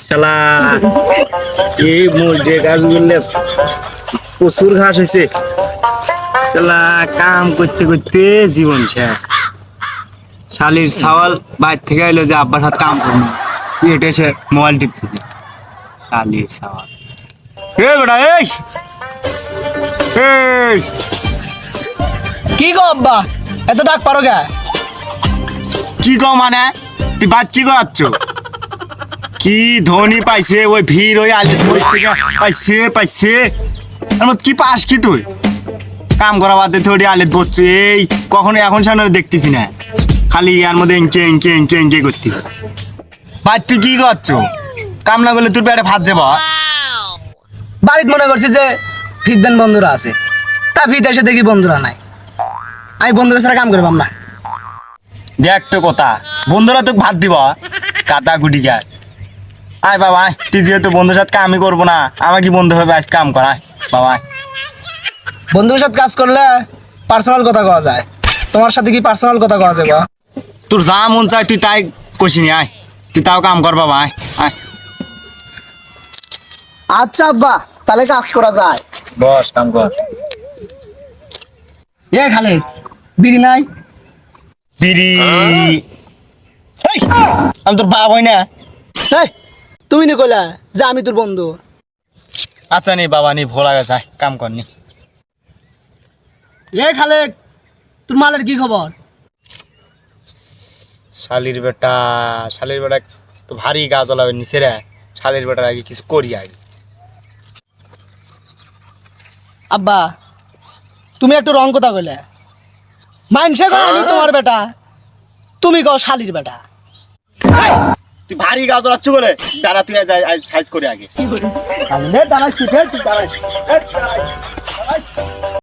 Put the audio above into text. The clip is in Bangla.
শালা এই মুরগি গাছগুলো প্রচুর ঘাস হয়েছে। শালা কাম করতে করতে জীবন শেষ। শালির সাওয়াল বাইর থেকে এলো যে আব্বার হাত কাম করবো, তুই এটা এসে মোবাইল টিপতেছি। শালির সাওয়াল বেটা এই এই কি গো আব্বা, এত ডাক পারো কে? কি গো মানে তুই বাদ কি করাচ্ছ? কি ধনী পাইছে ওই ভিড় ওই আলির বয়স থেকে পাইছে পাইছে কি পাস কি তুই কাম করা বাদে থোড়ি আলির বসছো এই কখনো এখন সামনে দেখতেছি না, খালি ইয়ার মধ্যে এঁকে এঁকে এঁকে এঁকে করতে। বাদ তুই কি করছো? কাম না করলে তোর পেটে ভাত যাবো। বাড়িতে মনে করছি যে ফিরবেন বন্ধুরা আছে, তা ফিরতে এসে দেখি বন্ধুরা নাই। আমি বন্ধুদের সাথে কাম করে পাম না। দেখ তো কথা, বন্ধুরা তোকে ভাত দিব কাটা গুটি গায়। আয় বাবা আয়, তুই যেহেতু বন্ধুর সাথে কামই করবো না, আমার কি বন্ধু হবে আজ কাম করায় বাবা। বন্ধুদের সাথে কাজ করলে পার্সোনাল কথা কওয়া যায়, তোমার সাথে কি পার্সোনাল কথা কওয়া যাবে? তোর যা মন চায় তুই তাই কষিনি, আয় তুই তাও কাম কর বাবা আয় আয়। আচ্ছা আব্বা, তাহলে কাজ করা যায়। বস কাম কর। এ খালে বিড়ি নাই? বিড়ি এই, আমি তোর বাপ হই না? এই, তুমি নি কইলা যে আমি তোর বন্ধু। আচ্ছা নি বাবা নি ভোলা গেছে, আয় কাম কর নি। এ খালে, তোর মালের কি খবর? শালির বেটা তো ভারী গা জ্বলাবে নিচে রে। শালির বেটার আগে কিছু করি আগে। আব্বা, তুমি একটু রং কথা কইলে। মানছে কয় আমি তোমার বেটা, তুমি কও শালির বেটা। তুই ভারী গা জ্বলাচ্ছ বলে দাঁড়া, তুই সাইজ করে আগে। দাঁড়াই